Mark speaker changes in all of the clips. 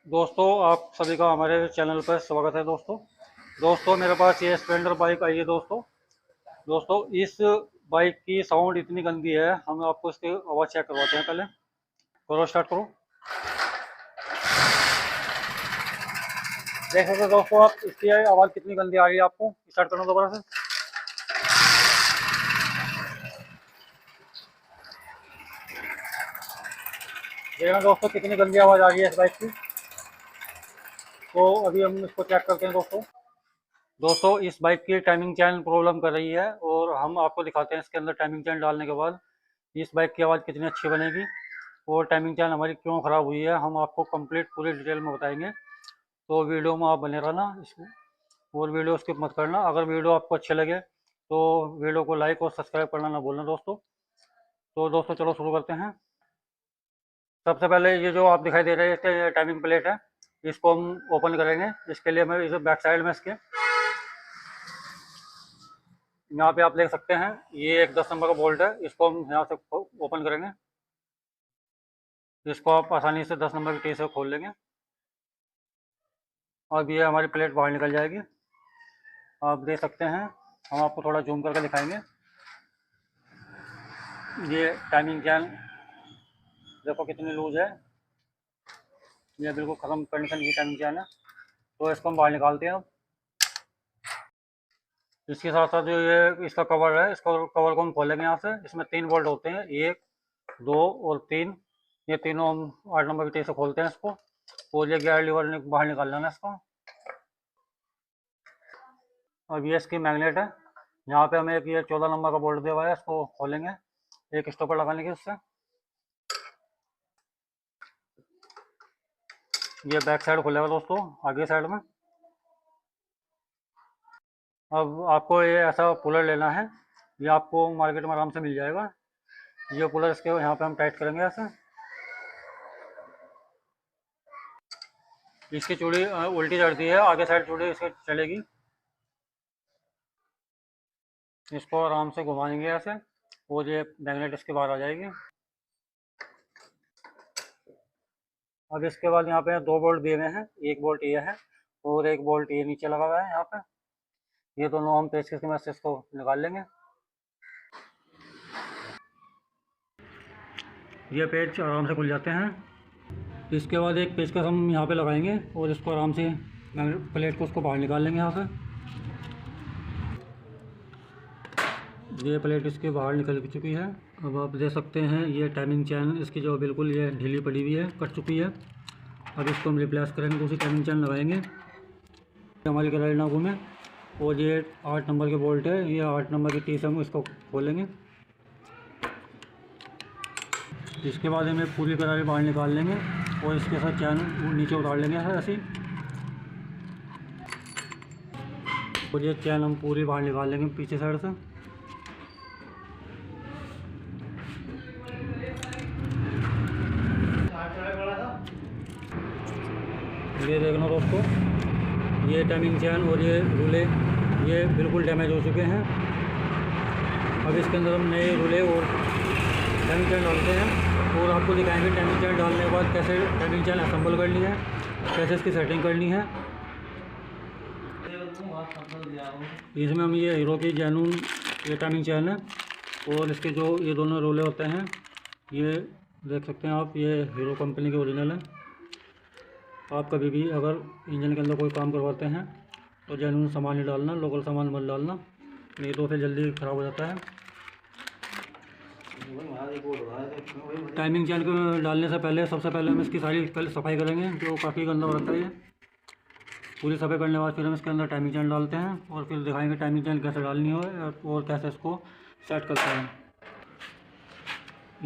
Speaker 1: दोस्तों, आप सभी का हमारे चैनल पर स्वागत है। दोस्तों मेरे पास ये स्प्लेंडर बाइक आई है। दोस्तों इस बाइक की साउंड इतनी गंदी है, हम आपको इसकी आवाज़ चेक करवाते हैं। पहले करो, स्टार्ट करो। देख सकते हो दोस्तों आप, इसकी आवाज़ कितनी गंदी आ रही है। आपको स्टार्ट करना दोबारा से। देखना दोस्तों कितनी गंदी आवाज़ आ रही है इस बाइक की। तो अभी हम इसको चेक करते हैं। दोस्तों इस बाइक की टाइमिंग चैन प्रॉब्लम कर रही है, और हम आपको दिखाते हैं इसके अंदर टाइमिंग चैन डालने के बाद इस बाइक की आवाज़ कितनी अच्छी बनेगी और टाइमिंग चैन हमारी क्यों ख़राब हुई है, हम आपको कंप्लीट पूरी डिटेल में बताएंगे। तो वीडियो में आप बने रहना इसमें, और वीडियो स्किप मत करना। अगर वीडियो आपको अच्छे लगे तो वीडियो को लाइक और सब्सक्राइब करना ना भूलना दोस्तों। तो दोस्तों चलो शुरू करते हैं। सबसे पहले ये जो आप दिखाई दे रहे हैं इसके टाइमिंग प्लेट है, इसको हम ओपन करेंगे। इसके लिए मैं इसे बैक साइड में इसके यहाँ पे आप देख सकते हैं ये एक 10 नंबर का बोल्ट है। इसको हम यहाँ से ओपन करेंगे। इसको आप आसानी से 10 नंबर की टी से खोल लेंगे। अब ये हमारी प्लेट बाहर निकल जाएगी। आप देख सकते हैं, हम आपको थोड़ा जूम करके दिखाएंगे। ये टाइमिंग चैन देखो कितनी लूज है, ये बिल्कुल ख़त्म कंडीशन की टाइमिंग चैन है। तो इसको हम बाहर निकालते हैं। अब इसके साथ साथ जो ये इसका कवर है, इसका कवर को हम खोलेंगे यहाँ से। इसमें 3 बोल्ट होते हैं, 1, 2 और 3। ये तीनों हम 8 नंबर की टी से खोलते हैं इसको, और ये गियर लीवर बाहर निकाल लेना इसको। अब ये इसकी मैग्नेट है, यहाँ पे हमें एक ये 14 नंबर का बोल्ट दिया हुआ है, इसको खोलेंगे एक स्टॉपर लगाने के उससे। ये बैक साइड खुलेगा दोस्तों, आगे साइड में। अब आपको ये ऐसा पुलर लेना है, ये आपको मार्केट में आराम से मिल जाएगा। ये पुलर इसके यहाँ पे हम टाइट करेंगे ऐसे। इसकी चूड़ी उल्टी चढ़ती है, आगे साइड चूड़ी इसकी चलेगी। इसको आराम से घुमाएंगे ऐसे, और ये मैग्नेट इसके बाहर आ जाएगी। अब इसके बाद यहाँ पे 2 बोल्ट दिए हुए हैं, एक बोल्ट ये है और एक बोल्ट ये नीचे लगा हुआ है यहाँ पे। ये दोनों हम पेचकस की मदद से इसको निकाल लेंगे। ये पेच आराम से खुल जाते हैं। इसके बाद एक पेचकस हम यहाँ पे लगाएंगे और इसको आराम से प्लेट को उसको बाहर निकाल लेंगे यहाँ से। ये प्लेट इसके बाहर निकल चुकी है। अब आप देख सकते हैं ये टाइमिंग चैन इसकी जो बिल्कुल ये ढीली पड़ी हुई है, कट चुकी है। अब इसको हम रिप्लेस करेंगे, दूसरी टाइमिंग चैन लगाएंगे, हमारी गैलरी ना घूमे। और ये 8 नंबर के बोल्ट है, ये 8 नंबर की टी से हम इसको खोलेंगे। इसके बाद हमें पूरी गैलरी बाहर निकाल लेंगे और इसके साथ चैन नीचे उतार लेंगे ऐसे। और ये चैन हम पूरी बाहर निकाल लेंगे पीछे साइड से। ये देखना दोस्तों, ये टाइमिंग चैन और ये रूले ये बिल्कुल डैमेज हो चुके हैं। अब इसके अंदर हम नए रूले और टाइमिंग चैन डालते हैं, और आपको दिखाएंगे टाइमिंग चैन डालने के बाद कैसे टाइमिंग चैन असेंबल करनी है, कैसे इसकी सेटिंग करनी है। इसमें हम ये हीरो की जेन्युइन ये टाइमिंग चैन है, और इसके जो ये दोनों रोले होते हैं ये देख सकते हैं आप, ये हीरो कंपनी के ओरिजिनल है। आप कभी भी अगर इंजन के अंदर कोई काम करवाते हैं तो जेन्युइन सामान ही डालना, लोकल सामान मत डालना, नहीं तो फिर जल्दी ख़राब हो जाता है। टाइमिंग चैन को डालने से पहले सबसे पहले हम इसकी सारी पहले सफाई करेंगे, जो काफ़ी गंदा रहता है। पूरी सफाई करने के बाद फिर हम इसके अंदर टाइमिंग चैन डालते हैं, और फिर दिखाएंगे टाइमिंग चैन कैसे डालनी हो और कैसे इसको सेट करते हैं।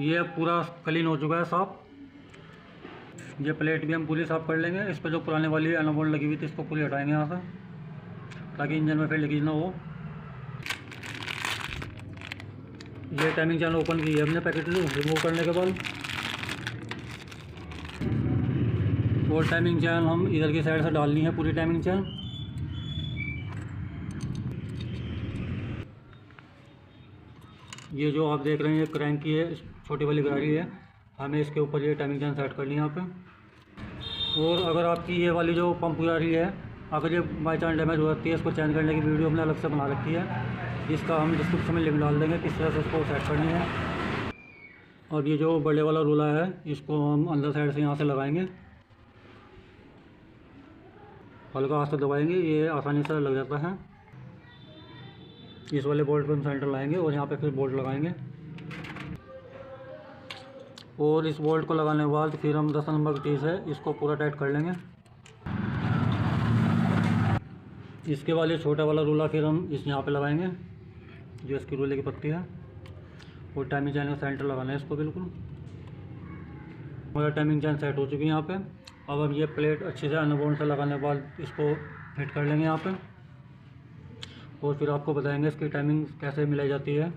Speaker 1: ये पूरा क्लीन हो चुका है साफ़। ये प्लेट भी हम पूरी साफ़ कर लेंगे। इस पर जो पुराने वाली अनबोल्ड लगी हुई थी इसको पूरी हटाएंगे यहाँ से, ताकि इंजन में फिर लीकेज ना हो। ये टाइमिंग चैन ओपन की है हमने पैकेट रिमूव करने के बाद, और टाइमिंग चैन हम इधर की साइड से डालनी है पूरी टाइमिंग चैन। ये जो आप देख रहे हैं ये क्रैंक की है, छोटी वाली गाड़ी है, हमें इसके ऊपर ये टाइमिंग चैन सेट करनी है यहाँ पे। और अगर आपकी ये वाली जो पंप आ रही है, अगर ये बाई चांस डैमेज हो जाती है, इसको चेंज करने की वीडियो हमने अलग से बना रखी है, जिसका हम डिस्क्रिप्शन में लिंक डाल देंगे किस तरह से इसको सेट करनी है। अब ये जो बड़े वाला रूला है, इसको हम अंदर साइड से यहाँ से लगाएंगे, हल्का हाथ से दबाएंगे, ये आसानी से लग जाता है। इस वाले बोल्ट पर हम सेंटर लाएंगे और यहाँ पे फिर बोल्ट लगाएंगे, और इस बोल्ट को लगाने के बाद फिर हम 10 नंबर की टी से इसको पूरा टाइट कर लेंगे। इसके बाद ये छोटा वाला रूला फिर हम इस यहाँ पे लगाएंगे, जो इसकी रूले की पत्ती है, और टाइमिंग चैन का सेंटर लगाना है इसको बिल्कुल। हमारा टाइमिंग चैन सेट हो चुकी है यहाँ पे। अब हम ये प्लेट अच्छे से अनबोल्ड से लगाने के बाद इसको फिट कर लेंगे यहाँ पे, और फिर आपको बताएंगे इसकी टाइमिंग कैसे मिलाई जाती है।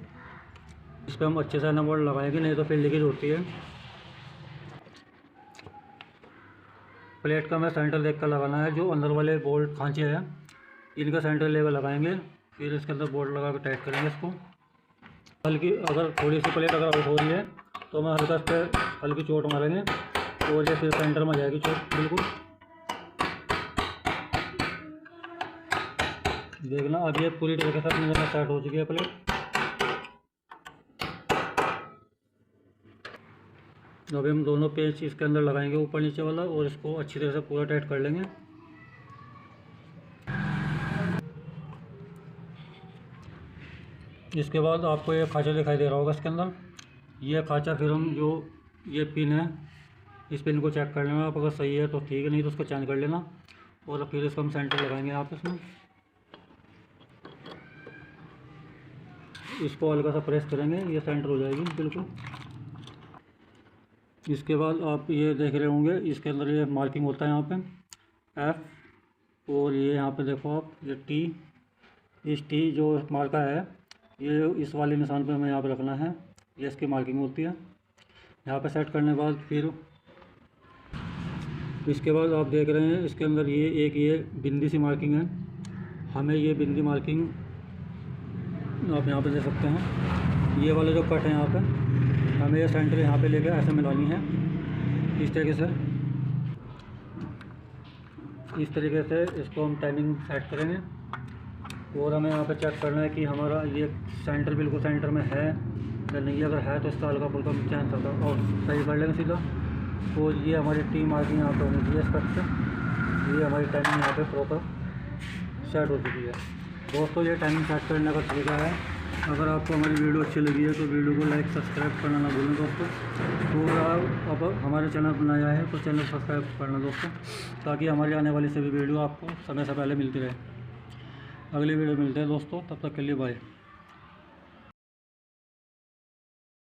Speaker 1: इस पर हम अच्छे से अनबोल्ड लगाएंगे, नहीं तो फिर लीकेज होती है। प्लेट का हमें सेंटर देख कर लगाना है, जो अंदर वाले बोल्ट खांचे हैं इनका सेंटर लेवल लगाएंगे, फिर इसके अंदर बोल्ट लगा कर टाइट करेंगे इसको। हल्की अगर थोड़ी सी प्लेट अगर आउट हो रही है तो हम हल्का इस पर हल्की चोट मारेंगे, और ये फिर सेंटर में जाएगी चोट बिल्कुल। देखना अब ये पूरी तरीके से अपनी जगह सेट हो चुकी है प्लेट। अभी हम दोनों पेच इसके अंदर लगाएंगे, ऊपर नीचे वाला, और इसको अच्छी तरह से पूरा टाइट कर लेंगे। इसके बाद आपको ये खांचा दिखाई दे रहा होगा इसके अंदर, ये खांचा फिर हम जो ये पिन है, इस पिन को चेक कर लेना आप, अगर सही है तो ठीक है, नहीं तो उसको चेंज कर लेना। और फिर इसको हम सेंटर लगाएंगे यहाँ पे इसमें, इसको हल्का सा प्रेस करेंगे, ये सेंटर हो जाएगी बिल्कुल। इसके बाद आप ये देख रहे होंगे इसके अंदर ये मार्किंग होता है यहाँ पे F, और ये यहाँ पे देखो आप ये T, इस T जो मार्का है ये इस वाले निशान पे हमें यहाँ पे रखना है, ये इसकी मार्किंग होती है। यहाँ पे सेट करने के बाद फिर इसके बाद आप देख रहे हैं इसके अंदर ये बिंदी सी मार्किंग है, हमें ये बिंदी मार्किंग आप यहाँ पे देख सकते हैं। ये वाले जो कट है यहाँ पे हमें ये सेंटर यहाँ पे लेकर ऐसे मिलानी है, इस तरीके से। इस तरीके से इसको हम टाइमिंग सेट करेंगे, और हमें यहाँ पे चेक करना है कि हमारा ये सेंटर बिल्कुल सेंटर में है या नहीं। अगर है तो इसका हल्का फुल्का चेंज करता और सही कर लेंगे सीधा। और ये हमारी टी मार्किंग यहाँ पे होनी चाहिए इस कट से, ये हमारी टाइमिंग यहाँ पे प्रॉपर सेट हो चुकी है। दोस्तों ये टाइमिंग सेट करने का तरीका है। अगर आपको हमारी वीडियो अच्छी लगी है तो वीडियो को लाइक सब्सक्राइब करना ना भूलें दोस्तों। तो अब हमारे चैनल पर नया है तो चैनल सब्सक्राइब करना दोस्तों, ताकि हमारी आने वाली सभी वीडियो आपको समय से पहले मिलती रहे। अगली वीडियो मिलते हैं दोस्तों, तब तक के लिए बाय।